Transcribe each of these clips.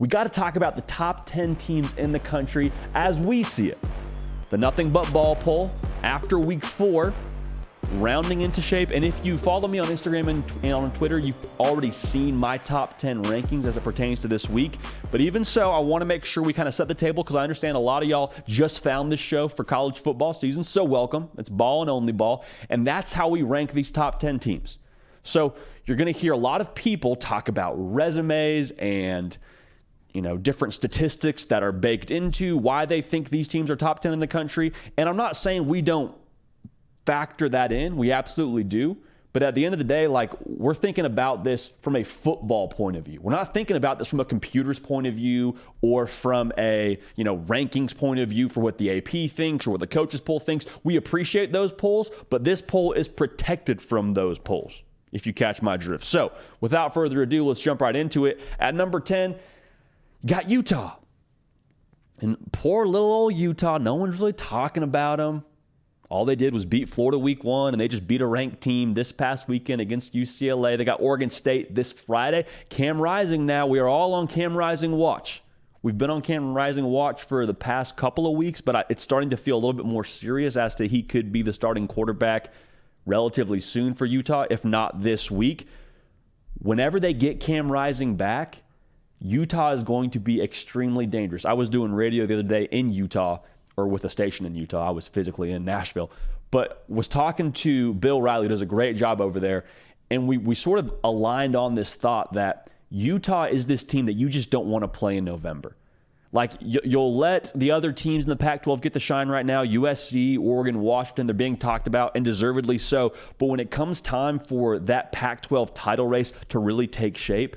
we got to talk about the top 10 teams in the country as we see it. The Nothing But Ball poll after week 4, rounding into shape. And if you follow me on Instagram and on Twitter, you've already seen my top 10 rankings as it pertains to this week. But even so, I want to make sure we kind of set the table because I understand a lot of y'all just found this show for college football season. So welcome. It's ball and only ball. And that's how we rank these top 10 teams. So you're going to hear a lot of people talk about resumes and different statistics that are baked into why they think these teams are top 10 in the country. And I'm not saying we don't factor that in. We absolutely do. But at the end of the day, we're thinking about this from a football point of view. We're not thinking about this from a computer's point of view or from a, rankings point of view for what the AP thinks or what the coaches poll thinks. We appreciate those polls, but this poll is protected from those polls, if you catch my drift. So without further ado, let's jump right into it. At number 10, got Utah. And poor little old Utah, no one's really talking about them. All they did was beat Florida week 1, and they just beat a ranked team this past weekend against UCLA. They got Oregon State this Friday. Cam Rising now. We are all on Cam Rising watch. We've been on Cam Rising watch for the past couple of weeks, but it's starting to feel a little bit more serious as to he could be the starting quarterback relatively soon for Utah, if not this week. Whenever they get Cam Rising back, Utah is going to be extremely dangerous. I was doing radio the other day in Utah, or with a station in Utah. I was physically in Nashville, but was talking to Bill Riley, who does a great job over there, and we sort of aligned on this thought that Utah is this team that you just don't want to play in November. You'll let the other teams in the Pac-12 get the shine right now, USC, Oregon, Washington, they're being talked about, and deservedly so. But when it comes time for that Pac-12 title race to really take shape,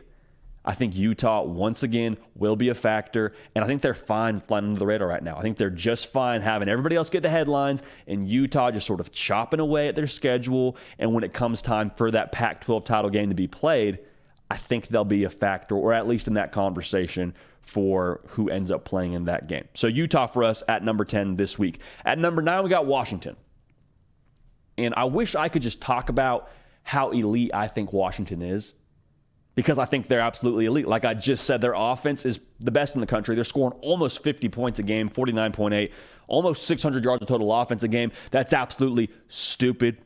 I think Utah, once again, will be a factor, and I think they're fine flying under the radar right now. I think they're just fine having everybody else get the headlines, and Utah just sort of chopping away at their schedule, and when it comes time for that Pac-12 title game to be played, I think they'll be a factor, or at least in that conversation for who ends up playing in that game. So Utah for us at number 10 this week. At number 9, we got Washington. And I wish I could just talk about how elite I think Washington is, because I think they're absolutely elite. Like I just said, their offense is the best in the country. They're scoring almost 50 points a game, 49.8, almost 600 yards of total offense a game. That's absolutely stupid.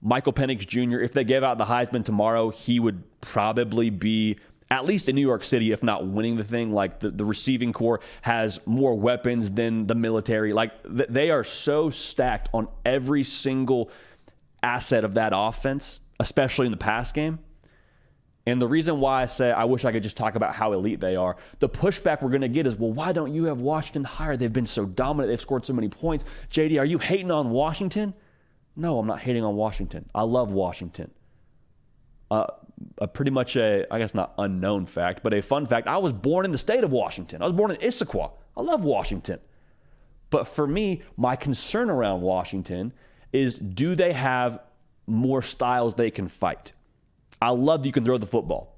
Michael Penix Jr., if they gave out the Heisman tomorrow, he would probably be at least in New York City, if not winning the thing. The receiving corps has more weapons than the military. They are so stacked on every single asset of that offense, especially in the pass game. And the reason why I say I wish I could just talk about how elite they are, the pushback we're going to get is, well, why don't you have Washington higher? They've been so dominant. They've scored so many points. JD, are you hating on Washington? No, I'm not hating on Washington. I love Washington. Pretty much I guess not unknown fact, but a fun fact, I was born in the state of Washington. I was born in Issaquah. I love Washington. But for me, my concern around Washington is, do they have more styles they can fight? I love that you can throw the football.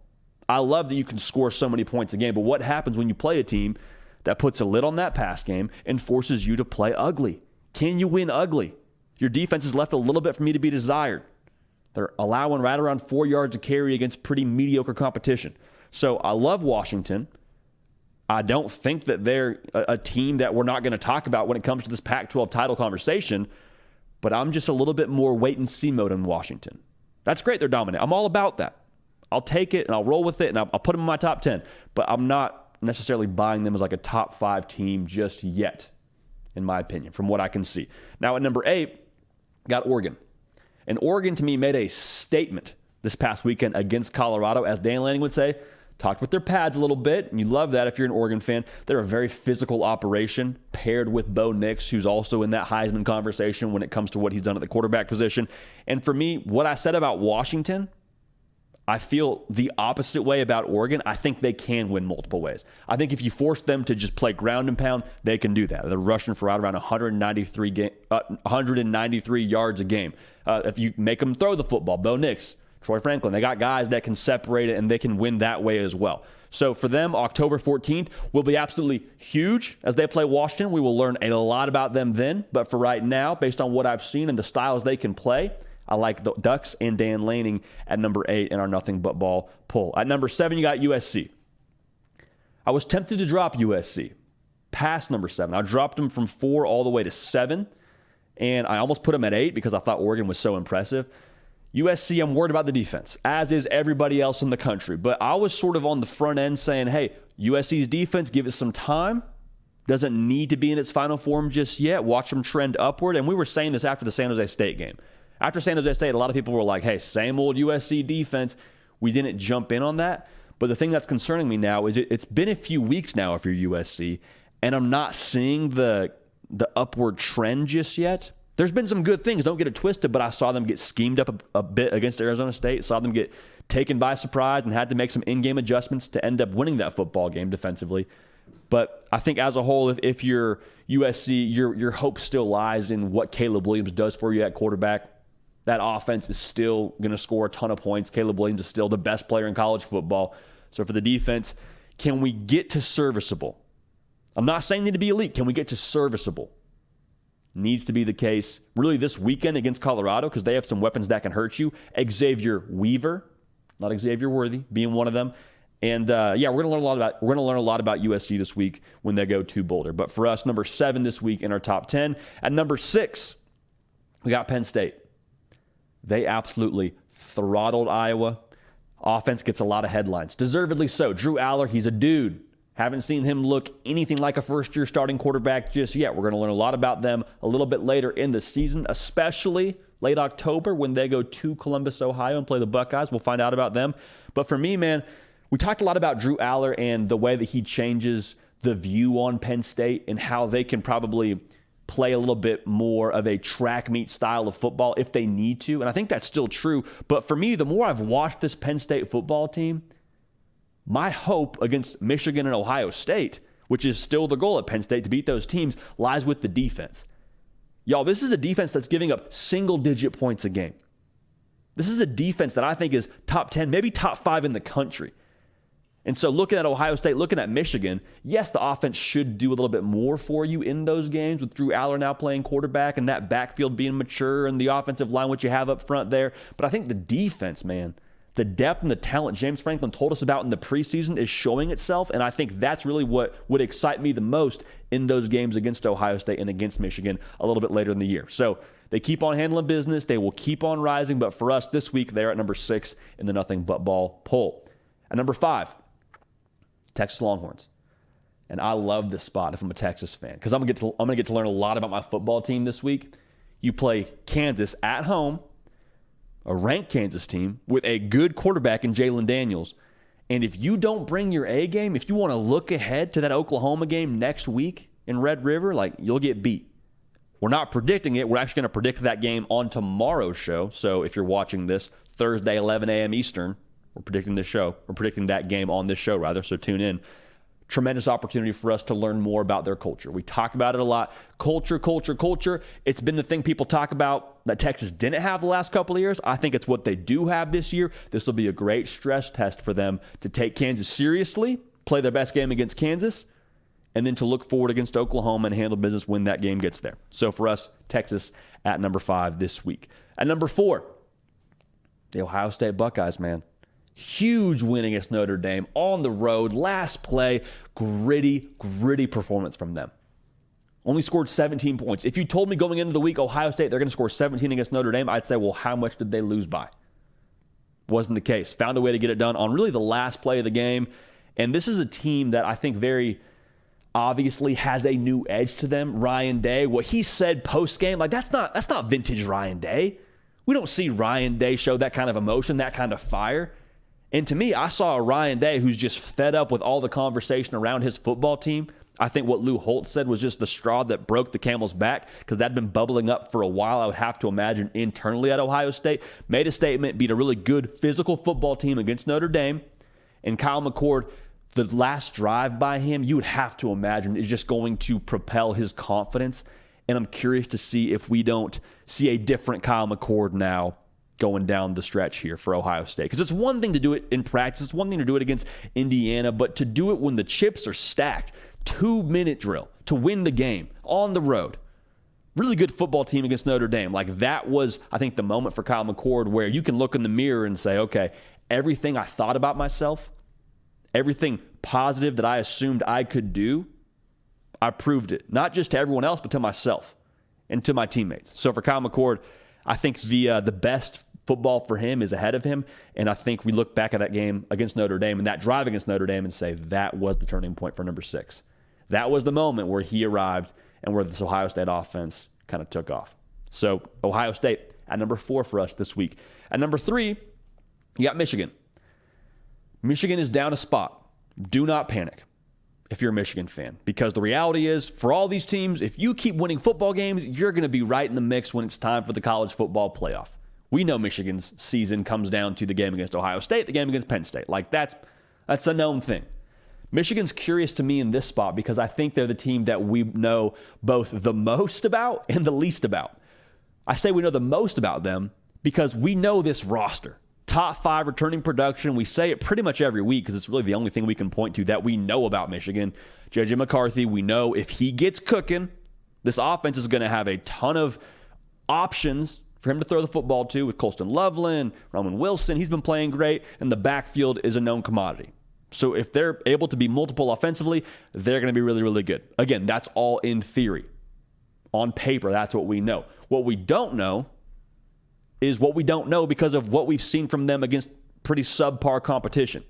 I love that you can score so many points a game. But what happens when you play a team that puts a lid on that pass game and forces you to play ugly? Can you win ugly? Your defense has left a little bit for me to be desired. They're allowing right around 4 yards a carry against pretty mediocre competition. So I love Washington. I don't think that they're a team that we're not going to talk about when it comes to this Pac-12 title conversation, but I'm just a little bit more wait-and-see mode in Washington. That's great. They're dominant. I'm all about that. I'll take it and I'll roll with it and I'll put them in my top 10. But I'm not necessarily buying them as like a top 5 team just yet, in my opinion, from what I can see. Now at number 8, got Oregon. And Oregon, to me, made a statement this past weekend against Colorado. As Dan Lanning would say, talked with their pads a little bit, and you love that if you're an Oregon fan. They're a very physical operation, paired with Bo Nix, who's also in that Heisman conversation when it comes to what he's done at the quarterback position. And for me, what I said about Washington, I feel the opposite way about Oregon. I think they can win multiple ways. I think if you force them to just play ground and pound, they can do that. They're rushing for right around 193 yards a game. If you make them throw the football, Bo Nix, Troy Franklin, they got guys that can separate it and they can win that way as well. So for them, October 14th will be absolutely huge as they play Washington. We will learn a lot about them then. But for right now, based on what I've seen and the styles they can play, I like the Ducks and Dan Lanning at number 8 in our Nothing But Ball poll. At number 7, you got USC. I was tempted to drop USC past number 7. I dropped them from 4 all the way to 7, and I almost put them at 8 because I thought Oregon was so impressive. USC, I'm worried about the defense, as is everybody else in the country. But I was sort of on the front end saying, hey, USC's defense, give it some time. Doesn't need to be in its final form just yet. Watch them trend upward. And we were saying this after the San Jose State game. After San Jose State, a lot of people were like, hey, same old USC defense. We didn't jump in on that. But the thing that's concerning me now is it's been a few weeks now if you're USC, and I'm not seeing the upward trend just yet. There's been some good things. Don't get it twisted, but I saw them get schemed up a bit against Arizona State. Saw them get taken by surprise and had to make some in-game adjustments to end up winning that football game defensively. But I think as a whole, if you're USC, your hope still lies in what Caleb Williams does for you at quarterback. That offense is still going to score a ton of points. Caleb Williams is still the best player in college football. So for the defense, can we get to serviceable? I'm not saying need to be elite. Can we get to serviceable? Needs to be the case really this weekend against Colorado because they have some weapons that can hurt you. Xavier Weaver, not Xavier Worthy, being one of them. And we're going to learn a lot about USC this week when they go to Boulder. But for us, number 7 this week in our top 10. At number 6, we got Penn State. They absolutely throttled Iowa. Offense gets a lot of headlines. Deservedly so. Drew Aller, he's a dude. Haven't seen him look anything like a first-year starting quarterback just yet. We're going to learn a lot about them a little bit later in the season, especially late October when they go to Columbus, Ohio and play the Buckeyes. We'll find out about them. But for me, man, we talked a lot about Drew Aller and the way that he changes the view on Penn State and how they can probably play a little bit more of a track meet style of football if they need to. And I think that's still true. But for me, the more I've watched this Penn State football team, my hope against Michigan and Ohio State, which is still the goal at Penn State to beat those teams, lies with the defense. Y'all, this is a defense that's giving up single-digit points a game. This is a defense that I think is top 10, maybe top 5 in the country. And so looking at Ohio State, looking at Michigan, yes, the offense should do a little bit more for you in those games with Drew Aller now playing quarterback and that backfield being mature and the offensive line, what you have up front there. But I think the defense, man, the depth and the talent James Franklin told us about in the preseason is showing itself, and I think that's really what would excite me the most in those games against Ohio State and against Michigan a little bit later in the year. So they keep on handling business. They will keep on rising, but for us this week, they're at number 6 in the Nothing But Ball poll. At number 5, Texas Longhorns. And I love this spot if I'm a Texas fan because I'm going to get to learn a lot about my football team this week. You play Kansas at home, a ranked Kansas team with a good quarterback in Jalen Daniels. And if you don't bring your A game, if you want to look ahead to that Oklahoma game next week in Red River, you'll get beat. We're not predicting it. We're actually going to predict that game on tomorrow's show. So if you're watching this Thursday, 11 a.m. Eastern, we're predicting this show. We're predicting that game on this show, rather, so tune in. Tremendous opportunity for us to learn more about their culture. We talk about it a lot. Culture, culture, culture. It's been the thing people talk about that Texas didn't have the last couple of years. I think it's what they do have this year. This will be a great stress test for them to take Kansas seriously, play their best game against Kansas, and then to look forward against Oklahoma and handle business when that game gets there. So for us, Texas at number 5 this week. At number 4, the Ohio State Buckeyes, man. Huge win against Notre Dame on the road. Last play, gritty performance from them. Only scored 17 points. If you told me going into the week, Ohio State, they're going to score 17 against Notre Dame, I'd say, well, how much did they lose by? Wasn't the case. Found a way to get it done on really the last play of the game. And this is a team that I think very obviously has a new edge to them. Ryan Day, what he said post-game, that's not vintage Ryan Day. We don't see Ryan Day show that kind of emotion, that kind of fire. And to me, I saw a Ryan Day who's just fed up with all the conversation around his football team. I think what Lou Holtz said was just the straw that broke the camel's back because that had been bubbling up for a while, I would have to imagine, internally at Ohio State. Made a statement, beat a really good physical football team against Notre Dame. And Kyle McCord, the last drive by him, you would have to imagine is just going to propel his confidence. And I'm curious to see if we don't see a different Kyle McCord now going down the stretch here for Ohio State. Because it's one thing to do it in practice. It's one thing to do it against Indiana. But to do it when the chips are stacked, 2-minute drill to win the game on the road. Really good football team against Notre Dame. That was, I think, the moment for Kyle McCord where you can look in the mirror and say, okay, everything I thought about myself, everything positive that I assumed I could do, I proved it. Not just to everyone else, but to myself and to my teammates. So for Kyle McCord, I think the best football for him is ahead of him. And I think we look back at that game against Notre Dame and that drive against Notre Dame and say that was the turning point for number 6. That was the moment where he arrived and where this Ohio State offense kind of took off. So Ohio State at number 4 for us this week. At number 3, you got Michigan. Michigan is down a spot. Do not panic if you're a Michigan fan, because the reality is for all these teams, if you keep winning football games, you're going to be right in the mix when it's time for the college football playoff. We know Michigan's season comes down to the game against Ohio State, the game against Penn State. Like that's a known thing. Michigan's curious to me in this spot because I think they're the team that we know both the most about and the least about. I say we know the most about them because we know this roster. Top 5 returning production. We say it pretty much every week because it's really the only thing we can point to that we know about Michigan. J.J. McCarthy, we know if he gets cooking, this offense is going to have a ton of options for him to throw the football to with Colston Loveland, Roman Wilson. He's been playing great, and the backfield is a known commodity. So if they're able to be multiple offensively, they're going to be really, really good. Again, that's all in theory. On paper, that's what we know. What we don't know is what we don't know because of what we've seen from them against pretty subpar competition.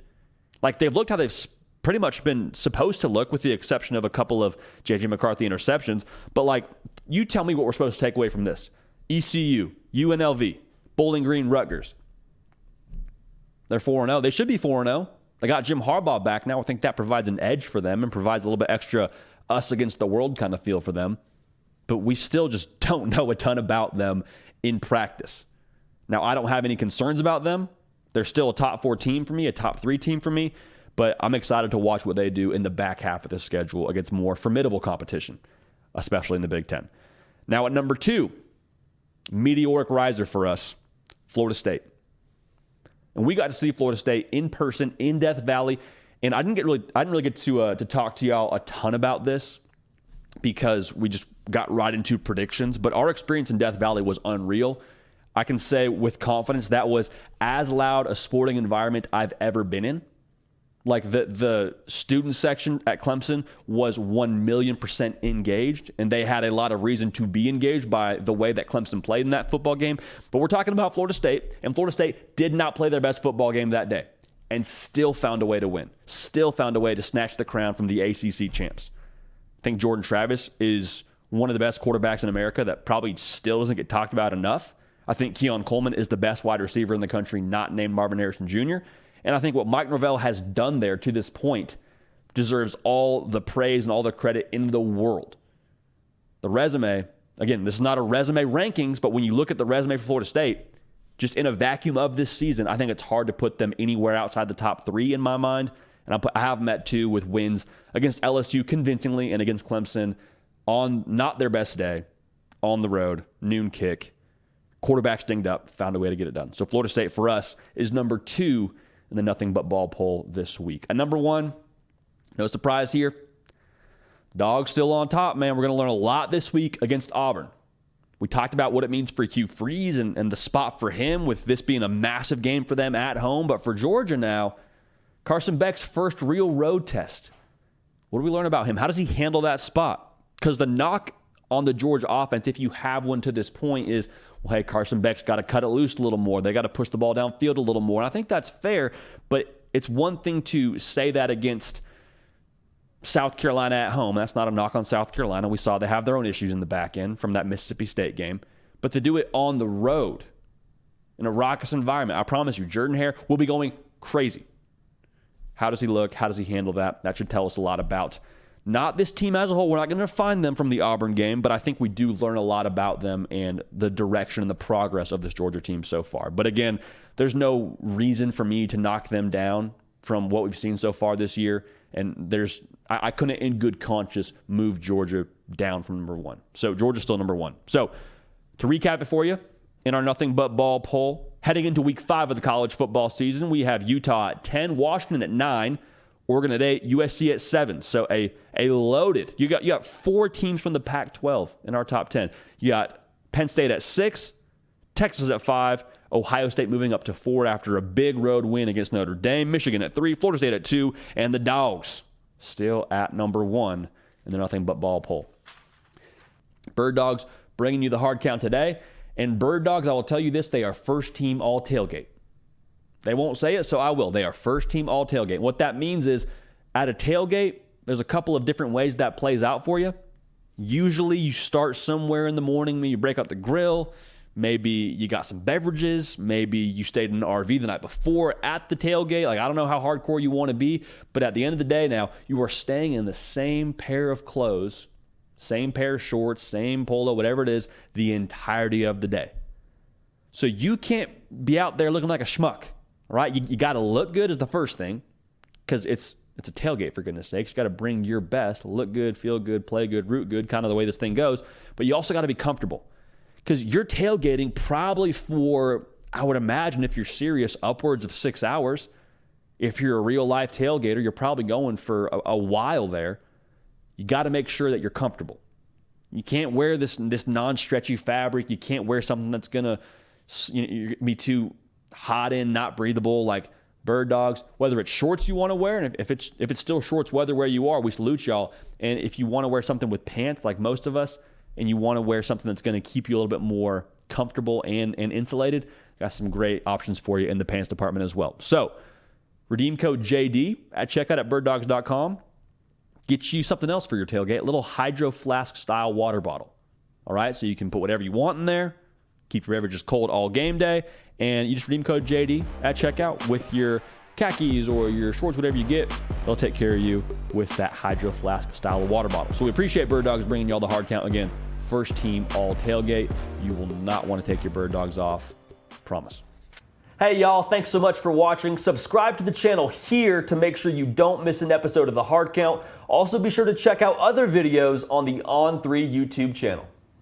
Like they've looked how they've pretty much been supposed to look with the exception of a couple of J.J. McCarthy interceptions. But like, you tell me what we're supposed to take away from this. ECU, UNLV, Bowling Green, Rutgers. They're 4-0. They should be 4-0. They got Jim Harbaugh back now. I think that provides an edge for them and provides a little bit extra us against the world kind of feel for them. But we still just don't know a ton about them in practice. Now, I don't have any concerns about them. They're still a top 4 team for me, a top 3 team for me, but I'm excited to watch what they do in the back half of the schedule against more formidable competition, especially in the Big Ten. Now, at number 2, meteoric riser for us, Florida State. And we got to see Florida State in person in Death Valley, and I didn't really get to talk to y'all a ton about this because we just got right into predictions, but our experience in Death Valley was unreal. I can say with confidence that was as loud a sporting environment I've ever been in. Like the student section at Clemson was 1,000,000% engaged, and they had a lot of reason to be engaged by the way that Clemson played in that football game. But we're talking about Florida State, and Florida State did not play their best football game that day and still found a way to win, still found a way to snatch the crown from the ACC champs. I think Jordan Travis is one of the best quarterbacks in America that probably still doesn't get talked about enough. I think Keon Coleman is the best wide receiver in the country, not named Marvin Harrison Jr. And I think what Mike Norvell has done there to this point deserves all the praise and all the credit in the world. The resume, again, this is not a resume rankings, but when you look at the resume for Florida State, just in a vacuum of this season, I think it's hard to put them anywhere outside the top 3 in my mind. And I have them at 2 with wins against LSU convincingly and against Clemson on not their best day, on the road, noon kick. Quarterback's dinged up, found a way to get it done. So Florida State for us is number 2 in the Nothing But Ball poll this week. And number 1, no surprise here, Dog's still on top, man. We're going to learn a lot this week against Auburn. We talked about what it means for Hugh Freeze and the spot for him with this being a massive game for them at home. But for Georgia now, Carson Beck's first real road test. What do we learn about him? How does he handle that spot? Because the knock on the Georgia offense, if you have one to this point, is, well, hey, Carson Beck's got to cut it loose a little more. They got to push the ball downfield a little more. And I think that's fair, but it's one thing to say that against South Carolina at home. That's not a knock on South Carolina. We saw they have their own issues in the back end from that Mississippi State game. But to do it on the road in a raucous environment, I promise you, Jordan Hare will be going crazy. How does he look? How does he handle that? That should tell us a lot about not this team as a whole. We're not going to find them from the Auburn game, but I think we do learn a lot about them and the direction and the progress of this Georgia team so far. But again, there's no reason for me to knock them down from what we've seen so far this year. And I couldn't in good conscience move Georgia down from number 1. So Georgia's still number 1. So to recap it for you, in our Nothing But Ball poll, heading into week 5 of the college football season, we have Utah at 10, Washington at 9, Oregon at 8, USC at 7. So a loaded. You got 4 teams from the Pac-12 in our top 10. You got Penn State at 6, Texas at 5, Ohio State moving up to 4 after a big road win against Notre Dame. Michigan at 3, Florida State at 2, and the Dogs still at number 1 in the Nothing But Ball poll. Bird Dogs bringing you the hard count today. And Bird Dogs, I will tell you this, they are first team all tailgate. They won't say it, so I will. They are first team all tailgate. What that means is at a tailgate, there's a couple of different ways that plays out for you. Usually you start somewhere in the morning, maybe you break out the grill, maybe you got some beverages, maybe you stayed in an RV the night before at the tailgate. Like, I don't know how hardcore you want to be, but at the end of the day now, you are staying in the same pair of clothes, same pair of shorts, same polo, whatever it is, the entirety of the day. So you can't be out there looking like a schmuck, right? You got to look good is the first thing, because it's a tailgate, for goodness sakes. You got to bring your best, look good, feel good, play good, root good, kind of the way this thing goes. But you also got to be comfortable, because you're tailgating probably for, I would imagine, if you're serious, upwards of 6 hours. If you're a real life tailgater, you're probably going for a while there. You got to make sure that you're comfortable. You can't wear this non-stretchy fabric. You can't wear something that's going to be too hot in, not breathable, like Bird Dogs. Whether it's shorts you want to wear, and if it's still shorts weather where you are, we salute y'all. And if you want to wear something with pants like most of us, and you want to wear something that's going to keep you a little bit more comfortable and insulated, got some great options for you in the pants department as well. So redeem code JD at checkout at birddogs.com. Get you something else for your tailgate, a little hydro flask style water bottle. All right, so you can put whatever you want in there, keep your beverages cold all game day, and you just redeem code JD at checkout with your khakis or your shorts, whatever you get. They'll take care of you with that hydro flask style of water bottle. So we appreciate Bird Dogs bringing y'all the hard count again. First team all tailgate. You will not want to take your Bird Dogs off. Promise. Hey y'all, thanks so much for watching. Subscribe to the channel here to make sure you don't miss an episode of the Hard Count. Also be sure to check out other videos on the On3 YouTube channel.